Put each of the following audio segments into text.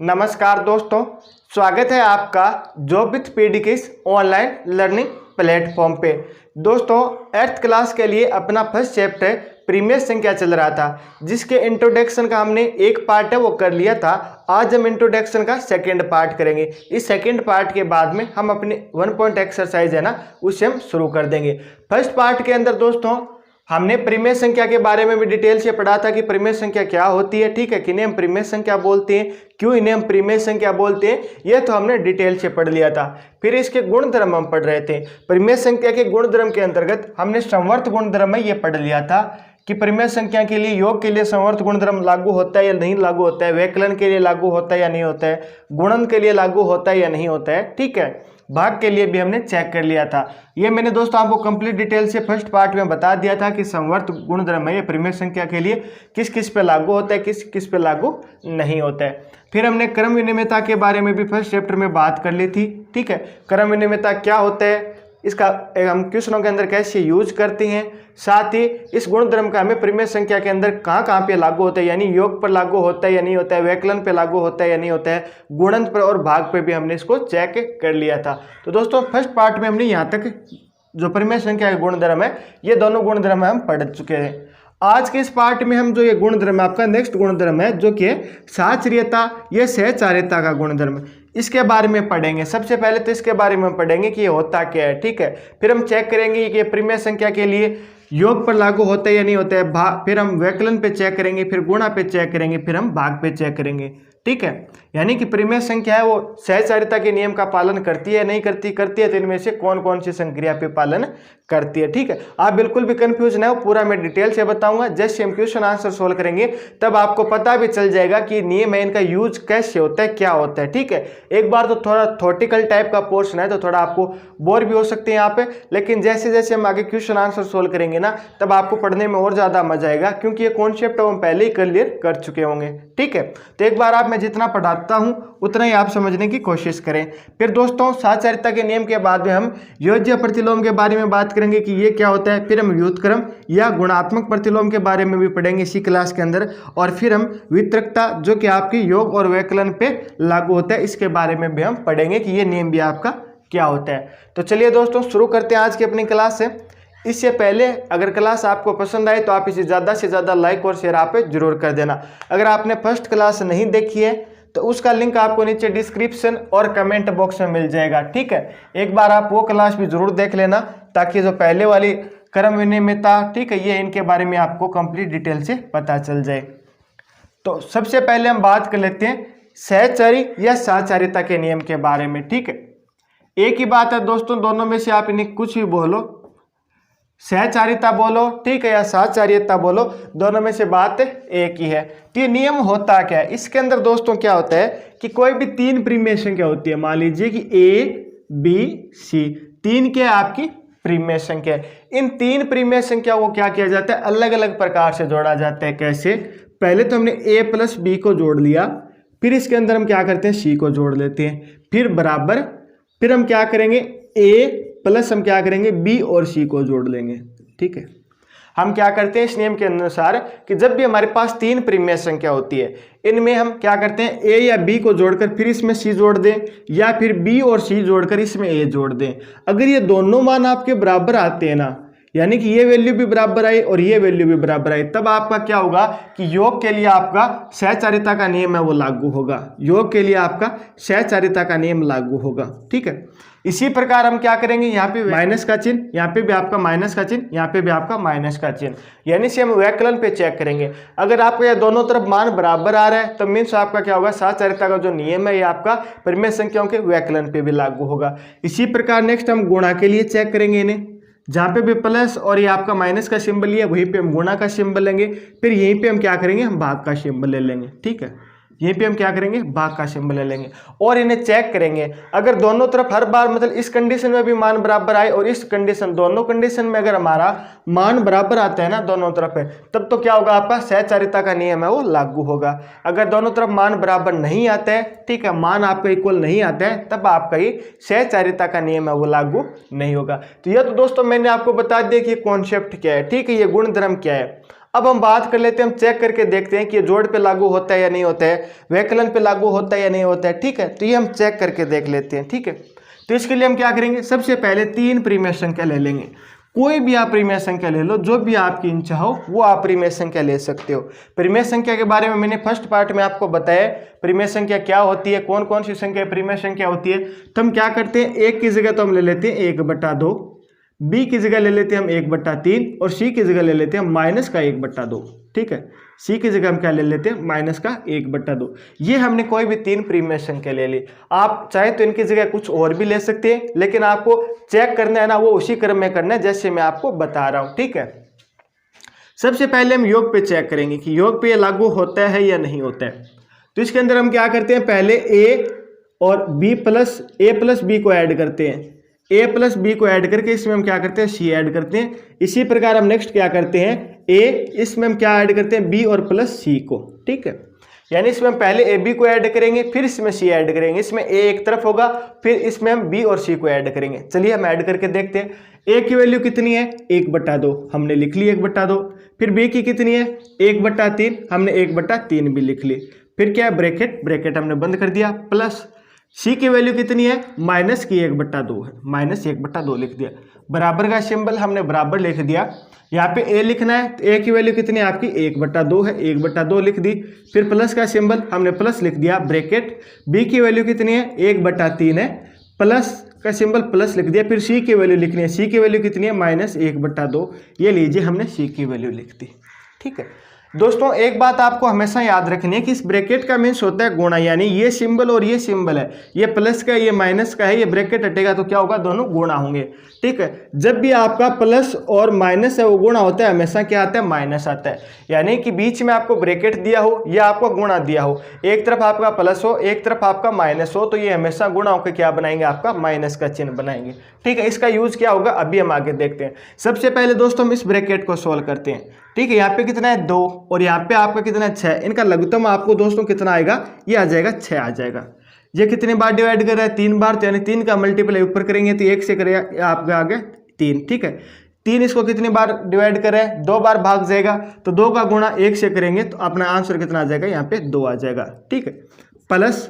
नमस्कार दोस्तों, स्वागत है आपका जॉब विथ पीडी के इस ऑनलाइन लर्निंग प्लेटफॉर्म पे। दोस्तों 8th क्लास के लिए अपना फर्स्ट चैप्टर प्रीमियर संख्या चल रहा था, जिसके इंट्रोडक्शन का हमने एक पार्ट है वो कर लिया था। आज हम इंट्रोडक्शन का सेकंड पार्ट करेंगे। इस सेकंड पार्ट के बाद में हम अपने 1 पॉइंट एक्सरसाइज है ना, उसे हम शुरू कर देंगे। फर्स्ट पार्ट के अंदर दोस्तों हमने प्रीमियर संख्या के बारे में भी डिटेल से पढ़ा था कि प्रीमियर संख्या क्या होती है, ठीक है, किन्हें हम प्रीमियर संख्या बोलते हैं, क्यों इन्हें हम प्रीमियर संख्या बोलते हैं, यह तो हमने डिटेल से पढ़ लिया था। फिर इसके गुणधर्म हम पढ़ रहे थे। प्रीमियर संख्या के गुणधर्म के अंतर्गत हमने समवर्त गुणधर्म है ये पढ़ लिया था कि प्रीमियर संख्या के लिए योग के लिए समवर्त गुणधर्म लागू होता है या नहीं लागू होता है, व्यकलन के लिए लागू होता है या नहीं होता है, गुणन के लिए लागू होता है या नहीं होता है, ठीक है। भाग के लिए भी हमने चेक कर लिया था। ये मैंने दोस्तों आपको कंप्लीट डिटेल से फर्स्ट पार्ट में बता दिया था कि समवर्त गुणधर्म है ये प्रीमियर संख्या के लिए किस किस पे लागू होता है, किस किस पे लागू नहीं होता है। फिर हमने क्रम विनिमयता के बारे में भी फर्स्ट चैप्टर में बात कर ली थी, ठीक है। क्रम विनिमयता क्या होता है, इसका हम क्वेश्चनों के अंदर कैसे यूज करते हैं, साथ ही इस गुणधर्म का हमें प्रीमियर संख्या के अंदर कहाँ कहाँ पे लागू होता है, यानी योग पर लागू होता है या नहीं होता है, व्यकलन पे लागू होता है या नहीं होता है, गुणन पर और भाग पे भी हमने इसको चेक कर लिया था। तो दोस्तों फर्स्ट पार्ट में हमने यहाँ तक जो प्रीमियर संख्या का गुणधर्म है ये दोनों गुणधर्म हम पढ़ चुके हैं। आज के इस पार्ट में हम जो ये गुणधर्म है आपका नेक्स्ट गुणधर्म है जो कि साचर्यता या सहचार्यता का गुणधर्म, इसके बारे में पढ़ेंगे। सबसे पहले तो इसके बारे में पढ़ेंगे कि ये होता क्या है, ठीक है। फिर हम चेक करेंगे कि प्रीमियर संख्या के लिए योग पर लागू होता है या नहीं होता है, फिर हम व्यकलन पे चेक करेंगे, फिर गुणा पे चेक करेंगे, फिर हम भाग पे चेक करेंगे, ठीक है। यानी कि प्रीमियर संख्या है वो सहचार्यता के नियम का पालन करती है नहीं करती है तो इनमें से कौन कौन सी संक्रिया पे पालन करती है, ठीक है। आप बिल्कुल भी कंफ्यूज ना हो, पूरा मैं डिटेल से बताऊंगा। जैसे हम क्वेश्चन आंसर सोल्व करेंगे तब आपको पता भी चल जाएगा कि नियम है इनका यूज कैसे होता है, क्या होता है, ठीक है। एक बार तो थोड़ा थ्योरेटिकल टाइप का पोर्शन है तो थोड़ा आपको बोर भी हो सकते हैं यहाँ पे, लेकिन जैसे जैसे हम आगे क्वेश्चन आंसर सोल्व करेंगे ना तब आपको पढ़ने में और ज्यादा मजा आएगा, क्योंकि ये कॉन्सेप्ट हम पहले ही क्लियर कर चुके होंगे, ठीक है। तो एक बार आप मैं जितना पढ़ाता हूं उतना ही आप समझने की कोशिश करें। फिर दोस्तों साचर्यता के नियम के बाद में हम योज्य प्रतिलोम के बारे में बात करेंगे कि ये क्या होता है। फिर हम व्युत्क्रम या गुणात्मक प्रतिलोम के बारे में भी पढ़ेंगे इसी क्लास के अंदर। और फिर हम वितरकता जो कि आपकी योग और व्यकलन पे लागू होता है, इसके बारे में भी हम पढ़ेंगे कि ये नियम भी आपका क्या होता है। तो चलिए दोस्तों शुरू करते हैं आज की अपनी क्लास से। इससे पहले अगर क्लास आपको पसंद आए तो आप इसे ज़्यादा से ज़्यादा लाइक और शेयर आप जरूर कर देना। अगर आपने फर्स्ट क्लास नहीं देखी है तो उसका लिंक आपको नीचे डिस्क्रिप्शन और कमेंट बॉक्स में मिल जाएगा, ठीक है। एक बार आप वो क्लास भी जरूर देख लेना ताकि जो पहले वाली क्रम विनिमयता, ठीक है, ये इनके बारे में आपको कंप्लीट डिटेल से पता चल जाए। तो सबसे पहले हम बात कर लेते हैं सहचारी या साचार्यता के नियम के बारे में, ठीक है। एक ही बात है दोस्तों, दोनों में से आप इन्हें कुछ भी बोलो, सहचार्यता बोलो, ठीक है, या साचार्यता बोलो, दोनों में से बात एक ही है। तो ये नियम होता क्या है, इसके अंदर दोस्तों क्या होता है कि कोई भी 3 प्रीमियर संख्या होती है, मान लीजिए कि A B C 3 के आपकी प्रीमियर संख्या है। इन 3 प्रीमियर संख्या को क्या किया जाता है, अलग अलग प्रकार से जोड़ा जाता है। कैसे, पहले तो हमने A + B को जोड़ लिया, फिर इसके अंदर हम क्या करते हैं C को जोड़ लेते हैं, फिर बराबर, फिर हम क्या करेंगे A प्लस हम क्या करेंगे B और C को जोड़ लेंगे, ठीक है। हम क्या करते हैं इस नियम के अनुसार कि जब भी हमारे पास 3 प्रीमियर संख्या होती है, इनमें हम क्या करते हैं A या B को जोड़कर फिर इसमें C जोड़ दें, या फिर B और C जोड़कर इसमें A जोड़ दें। अगर ये दोनों मान आपके बराबर आते हैं ना, यानी कि ये वैल्यू भी बराबर आई और ये वैल्यू भी बराबर आई, तब आपका क्या होगा कि योग के लिए आपका सहचार्यता का नियम है वो लागू होगा। योग के लिए आपका सहचार्यता का नियम लागू होगा, ठीक है। इसी प्रकार हम क्या करेंगे, यहाँ पे माइनस का चिन्ह, यहाँ पे भी आपका माइनस का चिन्ह, यहाँ पे भी आपका माइनस का चिन्ह, यानी से हम व्यकलन पे चेक करेंगे। अगर आपको ये दोनों तरफ मान बराबर आ रहा है तो मीन्स आपका क्या होगा, साचार्यता का जो नियम है ये आपका प्रीमियर संख्याओं के व्यकलन पे भी लागू होगा। इसी प्रकार नेक्स्ट हम गुणा के लिए चेक करेंगे इन्हें, जहाँ पे भी प्लस और ये आपका माइनस का सिंबल लिया वहीं पे हम गुणा का सिंबल लेंगे, फिर यहीं पे हम क्या करेंगे, हम भाग का सिंबल ले लेंगे, ठीक है। यहीं पे हम क्या करेंगे, भाग का सिंबल ले लेंगे और इन्हें चेक करेंगे। अगर दोनों तरफ हर बार मतलब इस कंडीशन में भी मान बराबर आए और इस कंडीशन, दोनों कंडीशन में अगर हमारा मान बराबर आता है ना दोनों तरफ है, तब तो क्या होगा, आपका सहचार्यता का नियम है वो लागू होगा। अगर दोनों तरफ मान बराबर नहीं आता है, ठीक है, मान आपका इक्वल नहीं आता है, तब आपका ये सहचार्यता का नियम है वो लागू नहीं होगा। तो यह तो दोस्तों मैंने आपको बता दिया कि कॉन्सेप्ट क्या है, ठीक है, ये गुणधर्म क्या है। अब हम बात कर लेते हैं, हम चेक करके देखते हैं कि ये जोड़ पे लागू होता है या नहीं होता है, व्यकलन पे लागू होता है या नहीं होता है। ठीक है, तो ये हम चेक करके देख लेते हैं। ठीक है, तो इसके लिए हम क्या करेंगे, सबसे पहले 3 परिमेय संख्या ले लेंगे। कोई भी आप परिमेय संख्या ले लो, जो भी आपकी इच्छा हो वो आप परिमेय संख्या ले सकते हो। परिमेय संख्या के बारे में मैंने फर्स्ट पार्ट में आपको बताया परिमेय संख्या क्या होती है, कौन कौन सी संख्या परिमेय संख्या होती है। तो हम क्या करते हैं, एक की जगह तो हम ले लेते हैं 1/2, बी की जगह ले लेते हैं हम 1/3 और सी की जगह ले लेते हैं माइनस का 1/2। ठीक है, सी की जगह हम क्या ले लेते हैं, माइनस का 1/2। ये हमने कोई भी 3 परिमेय संख्या ले ली। आप चाहे तो इनकी जगह कुछ और भी ले सकते हैं, लेकिन आपको चेक करना है ना, वो उसी क्रम में करना है जैसे मैं आपको बता रहा हूं। ठीक है, सबसे पहले हम योग पे चेक करेंगे कि योग पे लागू होता है या नहीं होता है। तो इसके अंदर हम क्या करते हैं, पहले ए और बी प्लस ए प्लस बी को ऐड करते हैं। ए प्लस बी को ऐड करके इसमें हम क्या करते हैं, सी ऐड करते हैं। इसी प्रकार हम नेक्स्ट क्या करते हैं, ए इसमें हम क्या ऐड करते हैं, बी और प्लस सी को। ठीक है, यानी इसमें हम पहले ए बी को ऐड करेंगे, फिर इसमें सी ऐड करेंगे। इसमें ए एक तरफ होगा, फिर इसमें हम बी और सी को ऐड करेंगे। चलिए हम ऐड करके देखते हैं। ए की वैल्यू कितनी है, 1/2, हमने लिख ली 1/2। फिर बी की कितनी है, 1/3, हमने 1/3 भी लिख ली। फिर क्या है, ब्रैकेट हमने बंद कर दिया, प्लस सी की वैल्यू कितनी है, माइनस की 1/2 है, माइनस 1/2 लिख दिया। बराबर का सिंबल हमने बराबर लिख दिया। यहाँ पे ए लिखना है, तो ए की वैल्यू कितनी है आपकी, 1/2 है, 1/2 लिख दी। फिर प्लस का सिंबल हमने प्लस लिख दिया, ब्रैकेट। बी की वैल्यू कितनी है, 1/3 है, प्लस का सिंबल प्लस लिख दिया। फिर सी की वैल्यू लिखनी है, सी की वैल्यू कितनी है, माइनस 1/2। ये लीजिए हमने सी की वैल्यू लिख दी। ठीक है दोस्तों, एक बात आपको हमेशा याद रखनी है कि इस ब्रैकेट का मीन्स होता है गुणा, यानी ये सिंबल और ये सिंबल है, ये प्लस का ये माइनस का है, ये ब्रैकेट हटेगा तो क्या होगा, दोनों गुणा होंगे। ठीक है, जब भी आपका प्लस और माइनस है वो गुणा होता है, हमेशा क्या आता है, माइनस आता है। यानी कि बीच में आपको ब्रैकेट दिया हो या आपको गुणा दिया हो, एक तरफ आपका प्लस हो एक तरफ आपका माइनस हो, तो ये हमेशा गुणा होकर क्या बनाएंगे, आपका माइनस का चिन्ह बनाएंगे। ठीक है, इसका यूज क्या होगा अभी हम आगे देखते हैं। सबसे पहले दोस्तों हम इस ब्रैकेट को सोल्व करते हैं। ठीक है, यहाँ पे कितना है 2 और यहाँ पे आपका कितना है 6। इनका लघुत्तम आपको दोस्तों कितना आएगा, ये आ जाएगा 6 आ जाएगा। ये कितने बार डिवाइड कर रहा है, 3 बार, तो यानी 3 का मल्टीप्लाई ऊपर करेंगे तो 1 से करेगा आपका आ गया 3। ठीक है, 3 इसको कितनी बार डिवाइड कर रहा है, 2 बार भाग जाएगा, तो 2 का गुणा 1 से करेंगे तो अपना आंसर कितना आ जाएगा, यहाँ पे 2 आ जाएगा। ठीक है, प्लस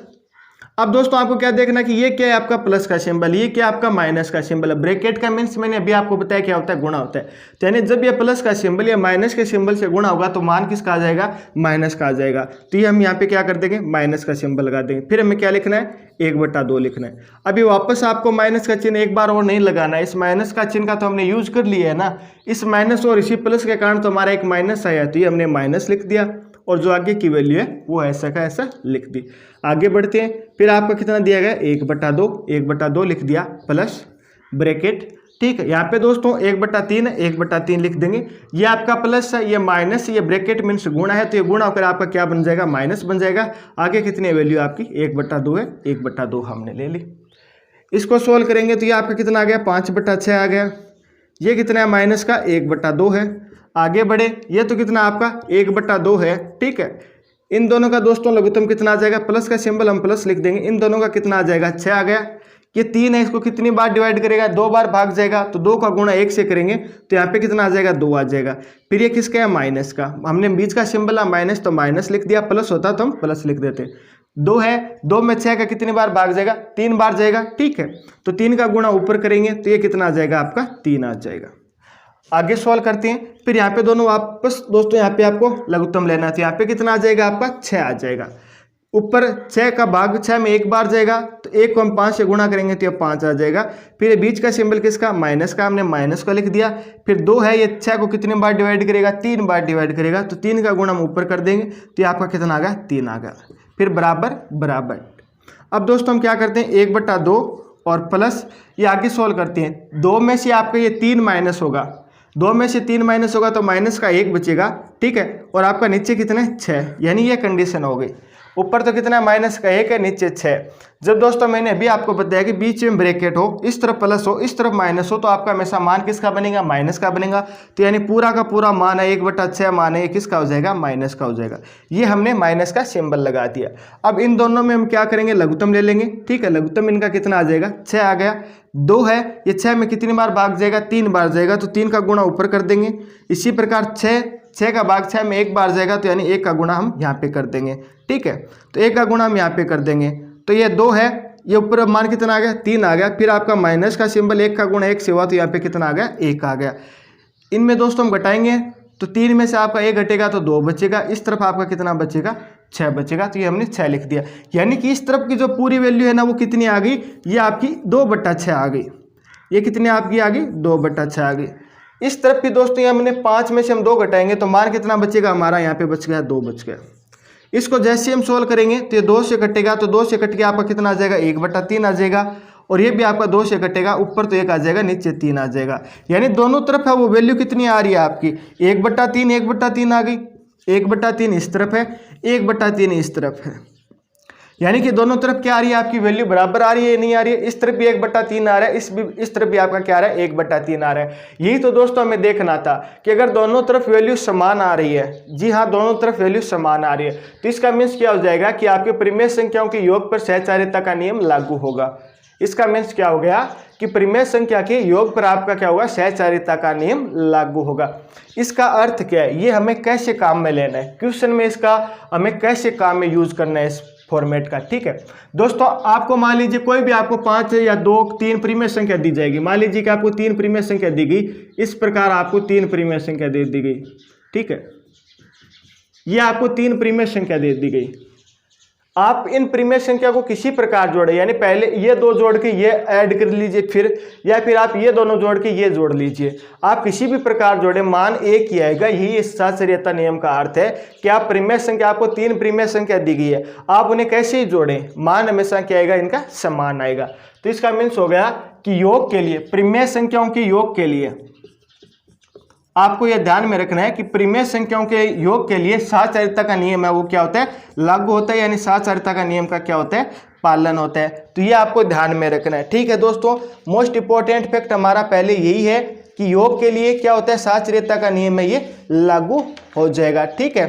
अब दोस्तों आपको क्या देखना कि ये क्या है आपका प्लस का सिंबल, ये क्या आपका माइनस का सिंबल है। ब्रैकेट का मीन्स मैंने अभी आपको बताया क्या होता है, गुणा होता है। तो यानी जब ये प्लस का सिंबल या माइनस के सिंबल से गुणा होगा तो मान किसका आ जाएगा, माइनस का आ जाएगा। तो ये हम यहाँ पे क्या कर देंगे, माइनस का सिंबल लगा देंगे। फिर हमें क्या लिखना है, 1/2 लिखना है। अभी वापस आपको माइनस का चिन्ह एक बार और नहीं लगाना है, इस माइनस का चिन्ह का तो हमने यूज कर लिया है ना। इस माइनस और इसी प्लस के कारण तो हमारा एक माइनस आया, तो ये हमने माइनस लिख दिया और जो आगे की वैल्यू है वो ऐसा का ऐसा लिख दी। आगे बढ़ते हैं, फिर आपका कितना दिया गया, 1/2, 1/2 लिख दिया, प्लस ब्रैकेट। ठीक है, यहाँ पे दोस्तों 1/3 है, 1/3 लिख देंगे। ये आपका प्लस है, ये माइनस, ये ब्रैकेट मीन्स गुणा है, तो ये गुणा होकर आपका क्या बन जाएगा, माइनस बन जाएगा। आगे कितनी वैल्यू आपकी 1/2 है, 1/2 हमने ले ली। इसको सोल्व करेंगे तो ये आपका कितना आ गया, 5/6 आ गया। ये कितना है, माइनस का 1/2 है। आगे बढ़े, ये तो कितना आपका 1/2 है। ठीक है, इन दोनों का दोस्तों लघुत्तम कितना आ जाएगा, प्लस का सिंबल हम प्लस लिख देंगे, इन दोनों का कितना आ जाएगा, 6 आ गया। ये 3 है, इसको कितनी बार डिवाइड करेगा, 2 बार भाग जाएगा, तो 2 का गुणा 1 से करेंगे तो यहाँ पे कितना आ जाएगा, 2 आ जाएगा। फिर ये किसका है, माइनस का। हमने बीच का सिंबल है माइनस, तो माइनस लिख दिया, प्लस होता तो हम प्लस लिख देते। 2 है, 2 में 6 का कितनी बार भाग जाएगा, 3 बार जाएगा। ठीक है, तो 3 का गुणा ऊपर करेंगे तो ये कितना आ जाएगा, आपका 3 आ जाएगा। आगे सॉल्व करते हैं, फिर यहाँ पे दोनों वापस दोस्तों यहाँ पे आपको लघुत्तम लेना है, तो यहाँ पे कितना आ जाएगा, आपका 6 आ जाएगा। ऊपर 6 का भाग 6 में 1 बार जाएगा, तो 1 को हम 5 से गुणा करेंगे तो ये 5 आ जाएगा। फिर बीच का सिंबल किसका, माइनस का, हमने माइनस का लिख दिया। फिर 2 है, ये 6 को कितनी बार डिवाइड करेगा, 3 बार डिवाइड करेगा, तो 3 का गुणा हम ऊपर कर देंगे तो ये आपका कितना आ गया, 3 आ गया। फिर बराबर बराबर। अब दोस्तों हम क्या करते हैं, 1/2 और प्लस, ये आगे सॉल्व करते हैं। 2 में से आपका ये 3 माइनस होगा, 2 में से 3 माइनस होगा तो माइनस का 1 बचेगा। ठीक है, और आपका नीचे कितने 6, यानी ये कंडीशन हो गई। ऊपर तो कितना माइनस का 1 है, नीचे 6। जब दोस्तों मैंने अभी आपको बताया कि बीच में ब्रैकेट हो, इस तरफ प्लस हो इस तरफ माइनस हो, तो आपका हमेशा मान किसका बनेगा, माइनस का बनेगा। तो यानी पूरा का पूरा मान है 1/6 मान है, ये किसका हो जाएगा, माइनस का हो जाएगा। ये हमने माइनस का सिंबल लगा दिया। अब इन दोनों में हम क्या करेंगे, लघुत्तम ले लेंगे। ठीक है, लघुत्तम इनका कितना आ जाएगा, 6 आ गया। 2 है, ये 6 में कितनी बार भाग जाएगा, 3 बार जाएगा, तो 3 का गुणा ऊपर कर देंगे। इसी प्रकार 6 6 का भाग 6 में एक बार जाएगा, तो यानी 1 का गुणा हम यहाँ पे कर देंगे। ठीक है, तो 1 का गुणा हम यहाँ पे कर देंगे, तो ये 2 है, ये ऊपर मान कितना आ गया 3 आ गया। फिर आपका माइनस का सिंबल 1 का गुणा 1 से हुआ, तो यहाँ पे कितना आ गया 1 आ गया। इनमें दोस्तों हम घटाएंगे तो 3 में से आपका 1 घटेगा तो 2 बचेगा, इस तरफ आपका कितना बचेगा 6 बचेगा, तो ये हमने 6 लिख दिया। यानी कि इस तरफ की जो पूरी वैल्यू है ना वो कितनी आ गई, ये आपकी 2/6 आ गई। ये कितनी आपकी आ गई 2/6 आ गई। इस तरफ भी दोस्तों ये हमने 5 में से हम 2 घटाएंगे तो मान कितना बचेगा हमारा, यहाँ पे बच गया 2 बच गया। इसको जैसे हम सोल्व करेंगे तो ये 2 से कटेगा, तो 2 से कट के आपका कितना आ जाएगा 1/3 आ जाएगा, और ये भी आपका 2 से कटेगा, ऊपर तो 1 आ जाएगा, नीचे 3 आ जाएगा। यानी दोनों तरफ है वो वैल्यू कितनी आ रही है आपकी 1/3 1/3 आ गई। 1/3 इस तरफ है, 1/3 इस तरफ है, यानी कि दोनों तरफ क्या आ रही है आपकी वैल्यू बराबर आ रही है, नहीं आ रही है। इस तरफ भी 1/3 आ रहा है, इस तरफ भी आपका क्या आ रहा है 1/3 आ रहा है। यही तो दोस्तों हमें देखना था कि अगर दोनों तरफ वैल्यू समान आ रही है, जी हाँ दोनों तरफ वैल्यू समान आ रही है, तो इसका मीन्स क्या हो जाएगा कि आपके परिमेय संख्याओं के योग पर सहचार्यता का नियम लागू होगा। इसका मीन्स क्या हो गया कि परिमेय संख्या के योग पर आपका क्या होगा सहचार्यता का नियम लागू होगा। इसका अर्थ क्या है, ये हमें कैसे काम में लेना है, क्वेश्चन में इसका हमें कैसे काम में यूज करना है इस फॉर्मेट का। ठीक है दोस्तों, आपको मान लीजिए कोई भी आपको 5 या 2 3 परिमेय संख्या दी जाएगी। मान लीजिए कि आपको 3 परिमेय संख्या दी गई, इस प्रकार आपको 3 परिमेय संख्या दे दी गई। ठीक है, ये आपको 3 परिमेय संख्या दे दी गई। आप इन परिमेय संख्या को किसी प्रकार जोड़े, यानी पहले ये 2 जोड़ के ये ऐड कर लीजिए, फिर या फिर आप ये दोनों जोड़ के ये जोड़ लीजिए। आप किसी भी प्रकार जोड़े, मान एक ही आएगा। यही इस सहचार्यता नियम का अर्थ है कि आप परिमेय संख्या, आपको 3 परिमेय संख्या दी गई है, आप उन्हें कैसे ही जोड़ें, मान हमेशा क्या आएगा इनका समान आएगा। तो इसका मीन्स हो गया कि योग के लिए, परिमेय संख्याओं के योग के लिए आपको यह ध्यान में रखना है कि परिमेय संख्याओं के योग के लिए सहचार्यता का नियम है वो क्या होता है लागू होता है, यानी सहचार्यता का नियम का क्या होता है पालन होता है। तो ये आपको ध्यान में रखना है। ठीक है दोस्तों, मोस्ट इंपॉर्टेंट फैक्ट हमारा पहले यही है कि योग के लिए क्या होता है सहचार्यता का नियम है ये लागू हो जाएगा। ठीक है,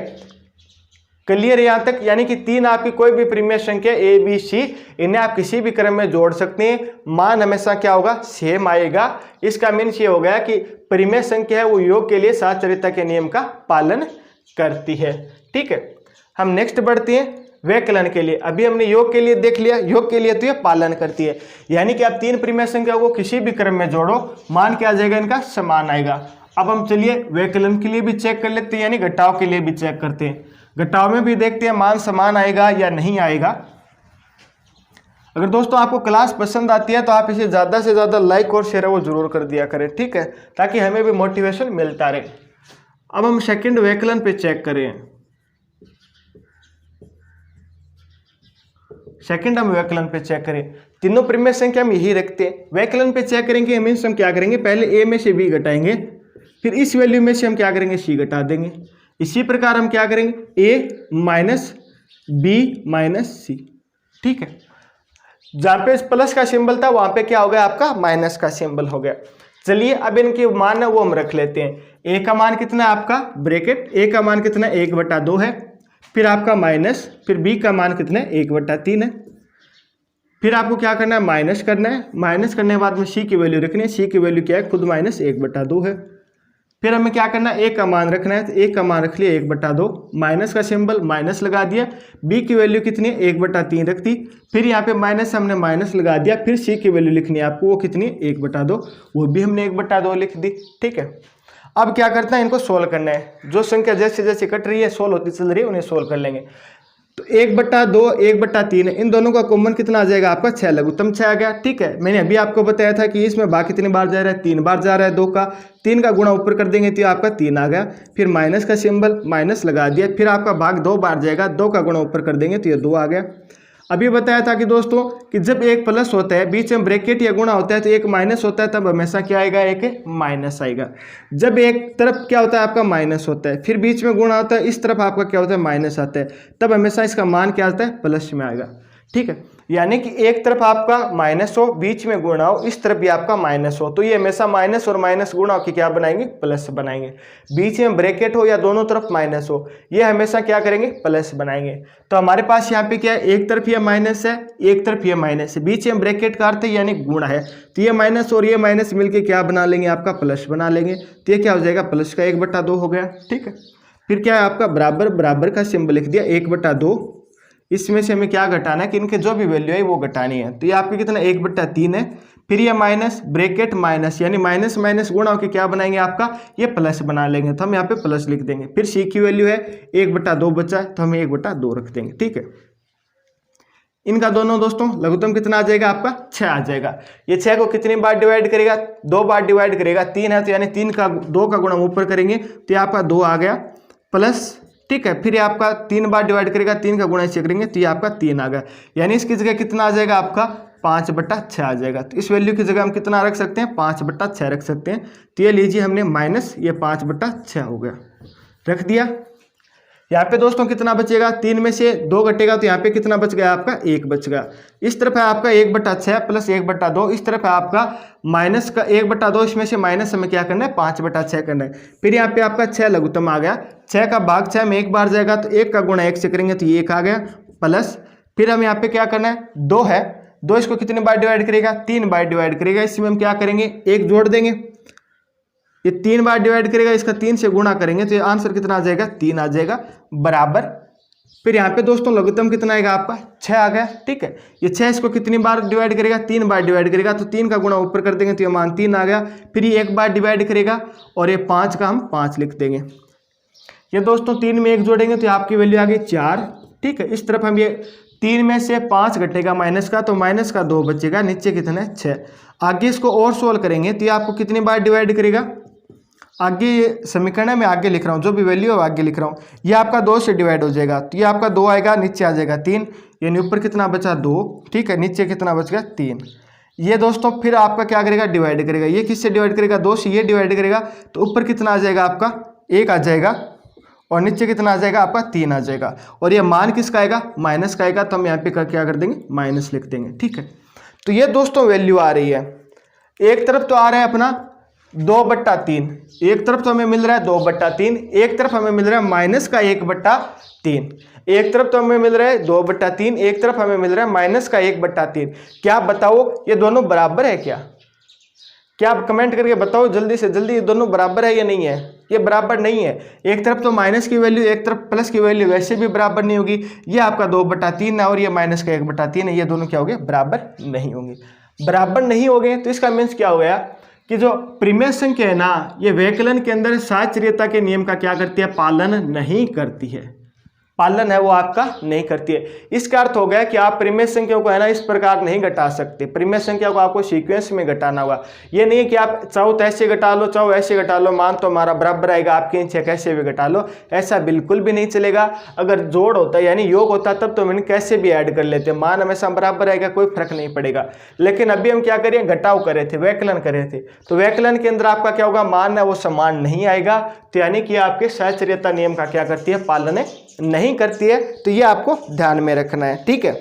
क्लियर है यहाँ तक। यानी कि 3 आपकी कोई भी परिमेय संख्या ए बी सी, इन्हें आप किसी भी क्रम में जोड़ सकते हैं, मान हमेशा क्या होगा सेम आएगा। इसका मीन्स ये हो गया कि परिमेय संख्या है वो योग के लिए सहचार्यता के नियम का पालन करती है। ठीक है, हम नेक्स्ट बढ़ते हैं व्यकलन के लिए। अभी हमने योग के लिए देख लिया, योग के लिए तो ये पालन करती है, यानी कि आप 3 परिमेय संख्या को किसी भी क्रम में जोड़ो, मान क्या आ जाएगा इनका समान आएगा। अब हम चलिए व्यकलन के लिए भी चेक कर लेते हैं, यानी घटाव के लिए भी चेक करते हैं। घटाव में भी देखते हैं मान समान आएगा या नहीं आएगा। अगर दोस्तों आपको क्लास पसंद आती है तो आप इसे ज़्यादा से ज़्यादा लाइक और शेयर वो जरूर कर दिया करें। ठीक है, ताकि हमें भी मोटिवेशन मिलता रहे। अब हम सेकंड व्यकलन पे चेक करें। सेकंड हम व्यकलन पे चेक करें, तीनों परिमेय संख्या हम यही रखते हैं। व्यकलन पे चेक करेंगे मीन्स हम क्या करेंगे, पहले ए में से बी घटाएंगे, फिर इस वैल्यू में से हम क्या करेंगे सी घटा देंगे। इसी प्रकार हम क्या करेंगे ए माइनस बी माइनस सी। ठीक है, जहां पे प्लस का सिंबल था वहां पे क्या हो गया आपका माइनस का सिंबल हो गया। चलिए अब इनके मान है वो हम रख लेते हैं। ए का मान कितना है आपका ब्रैकेट, ए का मान कितना है 1/2 है, फिर आपका माइनस, फिर बी का मान कितना है 1/3 है। फिर आपको क्या करना है माइनस करना है, माइनस करने के बाद में सी की वैल्यू रखनी है, सी की वैल्यू क्या है खुद माइनस 1/2 है। फिर हमें क्या करना है ए का मान रखना है, तो ए का मान रख लिया 1/2, माइनस का सिंबल माइनस लगा दिया, बी की वैल्यू कितनी है 1/3 रख दी, फिर यहाँ पे माइनस हमने माइनस लगा दिया, फिर सी की वैल्यू लिखनी है आपको वो कितनी 1/2, वो भी हमने 1/2 लिख दी। ठीक है, अब क्या करना है इनको सोल्व करना है, जो संख्या जैसे जैसे कट रही है सोल्व होती चल रही है उन्हें सोल्व कर लेंगे। तो 1/2 1/3 है, इन दोनों का कॉमन कितना आ जाएगा आपका 6, लघुत्तम 6 आ गया। ठीक है, मैंने अभी आपको बताया था कि इसमें भाग कितनी बार जा रहा है 3 बार जा रहा है, 2 का 3 का गुणा ऊपर कर देंगे तो आपका 3 आ गया, फिर माइनस का सिंबल माइनस लगा दिया, फिर आपका भाग 2 बार जाएगा, 2 का गुणा ऊपर कर देंगे तो ये 2 आ गया। अभी बताया था कि दोस्तों कि जब एक प्लस होता है बीच में ब्रैकेट या गुणा होता है तो एक माइनस होता है, तब हमेशा क्या आएगा एक माइनस आएगा। जब एक तरफ क्या होता है आपका माइनस होता है, फिर बीच में गुणा होता है, इस तरफ आपका क्या होता है माइनस आता है, तब हमेशा इसका मान क्या आता है प्लस में आएगा। ठीक है, यानी कि एक तरफ आपका माइनस हो, बीच में गुणा हो, इस तरफ भी आपका माइनस हो, तो ये हमेशा माइनस और माइनस गुणा होकर क्या बनाएंगे, प्लस बनाएंगे। बीच में ब्रैकेट हो या दोनों तरफ माइनस हो, ये हमेशा क्या करेंगे, प्लस बनाएंगे। तो हमारे पास यहाँ पे क्या है, एक तरफ ये माइनस है, एक तरफ ये माइनस है, बीच में ब्रैकेट का अर्थ है यानी गुणा है, तो ये माइनस और ये माइनस मिलके क्या बना लेंगे, आपका प्लस बना लेंगे। तो ये क्या हो जाएगा, प्लस का 1/2 हो गया। ठीक है, फिर क्या है आपका बराबर, बराबर का सिंबल लिख दिया, 1/2। इसमें से हमें क्या घटाना है कि इनके जो भी वैल्यू है वो घटानी है। तो ये आपके कितना 1/3 है, फिर ये माइनस ब्रैकेट माइनस यानी माइनस माइनस गुणा होकर क्या बनाएंगे, आपका ये प्लस बना लेंगे। तो हम यहाँ पे प्लस लिख देंगे। फिर सी की वैल्यू है 1/2 बचा है, तो हम 1/2 रख देंगे। ठीक है, इनका दोनों दोस्तों लघुत्तम कितना आ जाएगा, आपका 6 आ जाएगा। ये 6 को कितनी बार डिवाइड करेगा, 2 बार डिवाइड करेगा। 3 है तो यानी 3 का 2 का गुणा ऊपर करेंगे तो ये आपका 2 आ गया प्लस। ठीक है, फिर ये आपका 3 बार डिवाइड करेगा, 3 का गुणा इसे करेंगे तो ये आपका 3 आ गया, यानी इसकी जगह कितना आ जाएगा, आपका 5/6 आ जाएगा। तो इस वैल्यू की जगह हम कितना रख सकते हैं, 5/6 रख सकते हैं। तो ये लीजिए हमने माइनस ये 5/6 हो गया, रख दिया। यहाँ पे दोस्तों कितना बचेगा, 3 में से 2 घटेगा तो यहाँ पे कितना बच गया, आपका 1 बच गया। इस तरफ है आपका 1/6 प्लस 1/2, इस तरफ है आपका माइनस का 1/2, इसमें से माइनस हमें क्या करना है, 5/6 करना है। फिर यहाँ पे आपका 6 लघुत्तम आ गया, 6 का भाग 6 में एक बार जाएगा तो 1 का गुणा 1 से करेंगे तो ये 1 आ गया प्लस। फिर हम यहाँ पे क्या करना है, 2 है, 2 इसको कितने बार डिवाइड करेगा, 3 बार डिवाइड करेगा। इसमें हम क्या करेंगे, 1 जोड़ देंगे, ये 3 बार डिवाइड करेगा, इसका 3 से गुणा करेंगे तो ये आंसर कितना आ जाएगा, 3 आ जाएगा बराबर। फिर यहाँ पे दोस्तों लघुत्तम कितना आएगा, आपका 6 आ गया। ठीक है, ये 6 इसको कितनी बार डिवाइड करेगा, 3 बार डिवाइड करेगा, तो 3 का गुणा ऊपर कर देंगे तो ये मान 3 आ गया। फिर ये 1 बार डिवाइड करेगा और ये 5 का हम 5 लिख देंगे। ये दोस्तों 3 में 1 जोड़ेंगे तो आपकी वैल्यू आ गई 4। ठीक है, इस तरफ हम ये 3 में से 5 घटेगा माइनस का, तो माइनस का 2 बचेगा, नीचे कितना है 6। आगे इसको और सोल्व करेंगे तो ये आपको कितनी बार डिवाइड करेगा, आगे समीकरण है मैं आगे लिख रहा हूँ, जो भी वैल्यू है आगे लिख रहा हूँ। ये आपका 2 से डिवाइड हो जाएगा तो ये आपका 2 आएगा, नीचे आ जाएगा 3, यानी ऊपर कितना बचा 2। ठीक है, नीचे कितना बच गया 3। ये दोस्तों फिर आपका क्या करेगा, डिवाइड करेगा। ये किससे डिवाइड करेगा, 2 से ये डिवाइड करेगा तो ऊपर कितना आ जाएगा, आपका 1 आ जाएगा और नीचे कितना आ जाएगा, आपका 3 आ जाएगा। और ये मान किसका आएगा, माइनस का आएगा, तो हम यहाँ पे क्या कर देंगे, माइनस लिख देंगे। ठीक है, तो ये दोस्तों वैल्यू आ रही है। एक तरफ तो आ रहा है अपना 2/3, एक तरफ तो हमें मिल रहा है 2/3, एक तरफ हमें मिल रहा है माइनस का 1/3। एक तरफ तो हमें मिल रहा है 2/3, एक तरफ हमें मिल रहा है माइनस का 1/3। क्या बताओ ये दोनों बराबर है क्या? क्या आप कमेंट करके बताओ जल्दी से जल्दी, ये दोनों बराबर है या नहीं है? ये बराबर नहीं है। एक तरफ तो माइनस की वैल्यू, एक तरफ प्लस की वैल्यू, वैसे भी बराबर नहीं होगी। ये आपका 2/3 है और ये माइनस का 1/3 है, ये दोनों क्या हो गए, बराबर नहीं होंगे। बराबर नहीं हो गए तो इसका मीन्स क्या हो गया कि जो परिमेय संख्या है ना, ये व्यवकलन के अंदर साहचर्यता के नियम का क्या करती है, पालन नहीं करती है। पालन है वो आपका नहीं करती है। इसका अर्थ हो गया कि आप परिमेय संख्या को है ना इस प्रकार नहीं घटा सकते। परिमेय संख्या को आपको सीक्वेंस में घटाना होगा। ये नहीं है कि आप चाहो तो ऐसे घटा लो, चाहो ऐसे घटा लो, मान तो हमारा बराबर आएगा, आपके नीचे कैसे भी घटा लो, ऐसा बिल्कुल भी नहीं चलेगा। अगर जोड़ होता है यानी योग होता तब तो हम कैसे भी ऐड कर लेते, मान हमेशा बराबर आएगा, कोई फर्क नहीं पड़ेगा। लेकिन अभी हम क्या करें, घटाव कर रहे थे, व्यवकलन कर रहे थे, तो व्यवकलन के अंदर आपका क्या होगा, मान है वो समान नहीं आएगा। तो यानी कि आपके साहचर्यता नियम का क्या करती है, पालन नहीं करती है। तो ये आपको ध्यान में रखना है। ठीक है,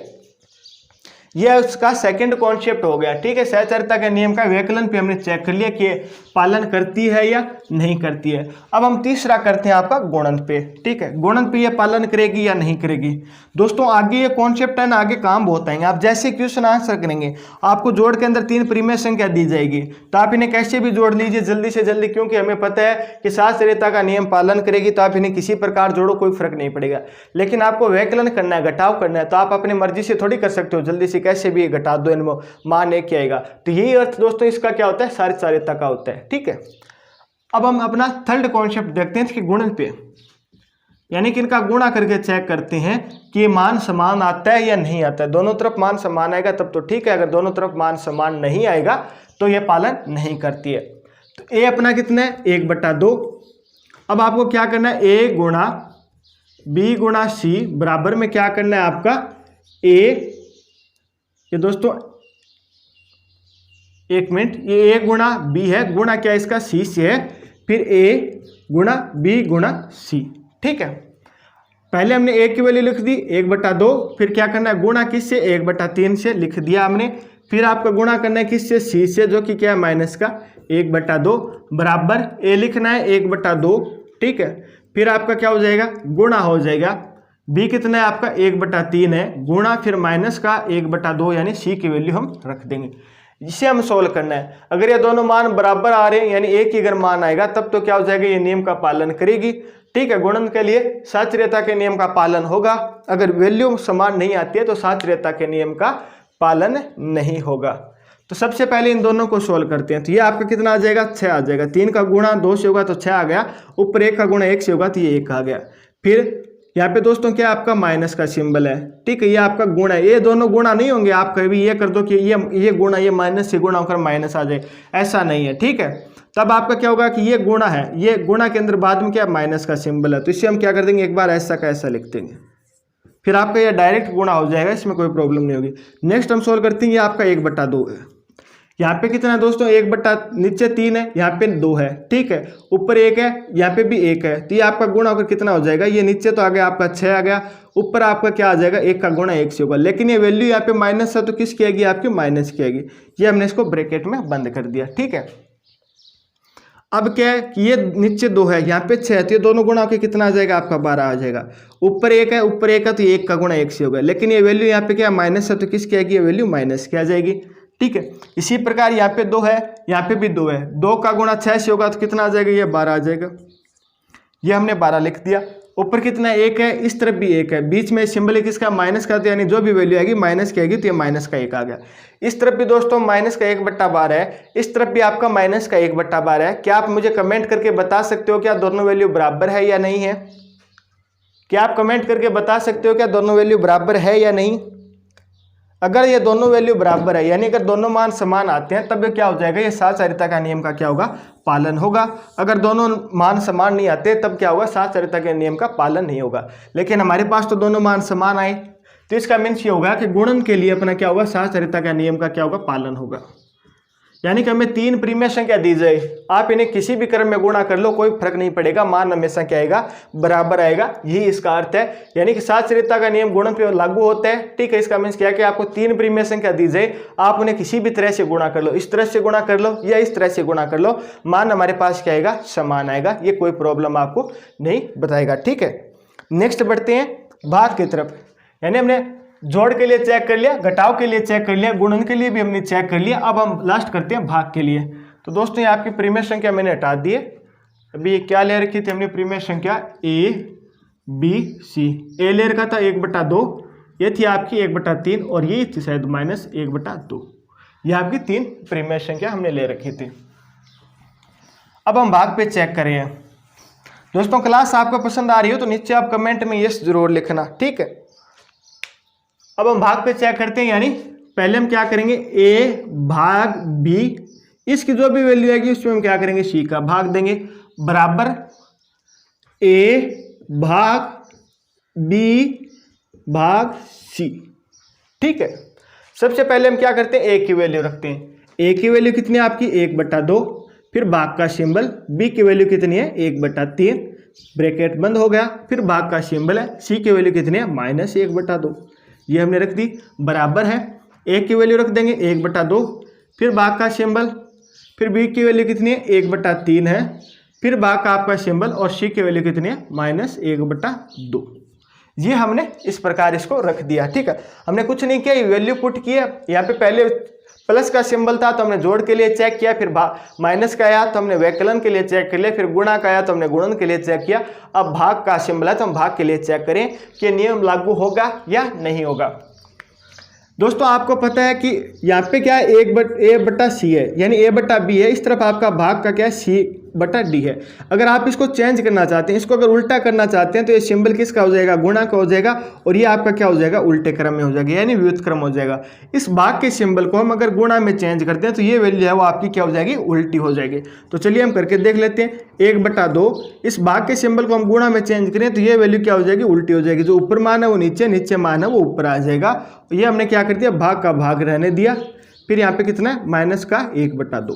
यह उसका सेकंड कॉन्सेप्ट हो गया। ठीक है, साहचर्यता के नियम का व्यवकलन पे हमने चेक कर लिया कि पालन करती है या नहीं करती है। अब हम तीसरा करते हैं आपका गुणन पे। ठीक है, गुणन पे ये पालन करेगी या नहीं करेगी। दोस्तों आगे ये कॉन्सेप्ट है ना, आगे काम बहुत आएंगे। आप जैसे क्वेश्चन आंसर करेंगे, आपको जोड़ के अंदर 3 परिमेय संख्या दी जाएगी, तो आप इन्हें कैसे भी जोड़ लीजिए जल्दी से जल्दी, क्योंकि हमें पता है कि साहचर्यता का नियम पालन करेगी, तो आप इन्हें किसी प्रकार जोड़ो, कोई फर्क नहीं पड़ेगा। लेकिन आपको व्यवकलन करना है, घटाव करना है, तो आप अपनी मर्जी से थोड़ी कर सकते हो, जल्दी से कैसे भी घटा दो, इनमें मान एक आएगा। तो यही अर्थ दोस्तों इसका क्या होता है, साहचर्यता का होता है। ठीक है, अब हम अपना थर्ड कॉन्सेप्ट देखते हैं कि गुणन पे, यानी कि इनका गुणा करके चेक करते हैं कि मान समान आता है या नहीं आता है। दोनों तरफ मान समान आएगा तब तो ठीक है, अगर दोनों तरफ मान समान नहीं आएगा तो यह पालन नहीं करती है। तो ए अपना कितना है, 1/2। अब आपको क्या करना है, ए गुणा बी गुणा सी बराबर में क्या करना है आपका ए, ये दोस्तों एक मिनट, ये ए गुणा बी है, गुणा क्या इसका सी से है, फिर ए गुणा बी गुणा सी। ठीक है, पहले हमने a की वैल्यू लिख दी 1/2, फिर क्या करना है गुणा किससे 1/3 से लिख दिया हमने। फिर आपका गुणा करना है किससे c से, जो कि क्या है माइनस का 1/2 बराबर a लिखना है 1/2, ठीक है। फिर आपका क्या हो जाएगा गुणा हो जाएगा, b कितना है आपका 1/3 है, गुणा फिर माइनस का 1/2 यानी c की वैल्यू हम रख देंगे। इसे हम सोल्व करना है। अगर ये दोनों मान बराबर आ रहे हैं यानी एक ही अगर मान आएगा तब तो क्या हो जाएगा ये नियम का पालन करेगी, ठीक है। गुणन के लिए साचर्यता के नियम का पालन होगा। अगर वैल्यू समान नहीं आती है तो साचर्यता के नियम का पालन नहीं होगा। तो सबसे पहले इन दोनों को सोल्व करते हैं। तो ये आपका कितना आ जाएगा 6 आ जाएगा। 3 का गुणा 2 से होगा तो 6 आ गया, ऊपर 1 का गुणा 1 से होगा तो ये 1 आ गया। फिर यहाँ पे दोस्तों क्या आपका माइनस का सिंबल है, ठीक है। ये आपका गुणा है, ये दोनों गुणा नहीं होंगे। आप कभी ये कर दो कि ये गुणा ये माइनस से गुणा होकर माइनस आ जाए, ऐसा नहीं है, ठीक है। तब आपका क्या होगा कि ये गुणा है, ये गुणा के अंदर बाद में क्या माइनस का सिंबल है, तो इसे हम क्या कर देंगे एक बार ऐसा का ऐसा लिख देंगे, फिर आपका ये डायरेक्ट गुणा हो जाएगा, इसमें कोई प्रॉब्लम नहीं होगी। नेक्स्ट हम सोल्व करते हैं, ये आपका 1/2 है। यहाँ पे कितना है दोस्तों नीचे 3 है, यहाँ पे 2 है, ठीक है। ऊपर 1 है, यहाँ पे भी 1 है, तो ये आपका गुणा होकर कितना हो जाएगा, ये नीचे तो आ गया आपका 6 आ गया, ऊपर आपका क्या आ जाएगा 1 का गुणा 1 से होगा। लेकिन ये वैल्यू यहाँ पे माइनस है तो किस की आएगी आपकी माइनस की आएगी। ये हमने इसको ब्रैकेट में बंद कर दिया, ठीक है। अब क्या है कि ये नीचे 2 है, यहाँ पे 6 है, तो ये दोनों गुणा होकर कितना आ जाएगा आपका 12 आ जाएगा। ऊपर 1 है, ऊपर 1 है तो 1 का गुणा 1 से होगा। लेकिन ये वैल्यू यहाँ पे क्या माइनस है तो किसकी आएगी, ये वैल्यू माइनस की आ जाएगी, ठीक है। इसी प्रकार यहाँ पे 2 है, यहाँ पे भी 2 है, 2 का गुणा 6 से होगा तो कितना आ जाएगा, ये 12 आ जाएगा। ये हमने 12 लिख दिया। ऊपर कितना 1 है, इस तरफ भी 1 है, बीच में सिंबल है किसका माइनस का, यानी जो भी वैल्यू आएगी माइनस की आएगी, तो ये माइनस का 1 आ गया। इस तरफ भी दोस्तों माइनस का 1/12 है, इस तरफ भी आपका माइनस का 1/12 है। क्या आप मुझे कमेंट करके बता सकते हो क्या दोनों वैल्यू बराबर है या नहीं है? क्या आप कमेंट करके बता सकते हो क्या दोनों वैल्यू बराबर है या नहीं? अगर ये दोनों वैल्यू बराबर है यानी अगर दोनों मान समान आते हैं तब क्या हो जाएगा, ये साचर्यता का नियम का क्या होगा पालन होगा। अगर दोनों मान समान नहीं आते तब क्या होगा, साचर्यता के नियम का पालन नहीं होगा। लेकिन हमारे पास तो दोनों मान समान आए, तो इसका मीन्स ये होगा कि गुणन के लिए अपना क्या होगा, साचर्यता का नियम का क्या होगा पालन होगा। यानी कि हमें 3 प्रीमिय संख्या दी जाए, आप इन्हें किसी भी क्रम में गुणा कर लो कोई फर्क नहीं पड़ेगा, मान हमेशा क्या आएगा बराबर आएगा, यही इसका अर्थ है। यानी कि साचर्यता का नियम गुणन पे लागू होता है, ठीक है। इसका मीन्स क्या है कि आपको 3 प्रीमिय संख्या दी जाए, आप उन्हें किसी भी तरह से गुणा कर लो, इस तरह से गुणा कर लो या इस तरह से गुणा कर लो, मान हमारे पास क्या आएगा समान आएगा, ये कोई प्रॉब्लम आपको नहीं बताएगा, ठीक है। नेक्स्ट बढ़ते हैं भाग की तरफ। यानी हमने जोड़ के लिए चेक कर लिया, घटाव के लिए चेक कर लिया, गुणन के लिए भी हमने चेक कर लिया। अब हम लास्ट करते हैं भाग के लिए। तो दोस्तों ये आपकी प्रीमिय संख्या मैंने हटा दी है। अभी ये क्या ले रखी थी हमने प्रीमिय संख्या A B C। ए ले रखा था 1/2, ये थी आपकी 1/3 और ये थी शायद -1/2। ये आपकी 3 प्रीमिय संख्या हमने ले रखी थी। अब हम भाग पे चेक करें। दोस्तों क्लास आपको पसंद आ रही हो तो नीचे आप कमेंट में यस जरूर लिखना, ठीक है। अब हम भाग पे चेक करते हैं, यानी पहले हम क्या करेंगे A भाग B, इसकी जो भी वैल्यू आएगी उसमें हम क्या करेंगे C का भाग देंगे, बराबर A भाग B भाग C, ठीक है। सबसे पहले हम क्या करते हैं A की वैल्यू रखते हैं। A की वैल्यू कितनी है आपकी 1/2, फिर भाग का सिंबल, B की वैल्यू कितनी है 1/3, ब्रैकेट बंद हो गया, फिर भाग का सिंबल है, C की वैल्यू कितनी है -1/2, ये हमने रख दी, बराबर है A की वैल्यू रख देंगे 1/2, फिर भाग का सिंबल, फिर B की वैल्यू कितनी है 1/3 है, फिर भाग का आपका सिंबल और C की वैल्यू कितनी है -1/2। ये हमने इस प्रकार इसको रख दिया, ठीक है। हमने कुछ नहीं किया, ये वैल्यू पुट किया। यहाँ पे पहले प्लस का सिंबल था तो हमने जोड़ के लिए चेक किया, फिर माइनस का आया तो हमने वैकलन के लिए चेक कर लिया, फिर गुणा का आया तो हमने गुणन के लिए चेक किया। अब भाग का सिंबल है तो हम भाग के लिए चेक करें कि नियम लागू होगा या नहीं होगा। दोस्तों आपको पता है कि यहाँ पे क्या है A/C है, यानी A/B है, इस तरफ आपका भाग का क्या है C/D है। अगर आप इसको चेंज करना चाहते हैं, इसको अगर उल्टा करना चाहते हैं तो ये सिंबल किसका हो जाएगा, गुणा का हो जाएगा, और ये आपका क्या हो जाएगा उल्टे क्रम में हो जाएगा, यानी व्युत्क्रम क्रम हो जाएगा। इस भाग के सिंबल को हम अगर गुणा में चेंज करते हैं तो ये वैल्यू है वो आपकी क्या हो जाएगी उल्टी हो जाएगी। तो चलिए हम करके देख लेते हैं। 1/2, इस भाग के सिंबल को हम गुणा में चेंज करें तो ये वैल्यू क्या हो जाएगी उल्टी हो जाएगी, जो ऊपर मान है वो नीचे, नीचे मान है वो ऊपर आ जाएगा। ये हमने क्या कर दिया, भाग का भाग रहने दिया, फिर यहाँ पे कितना है -1/2।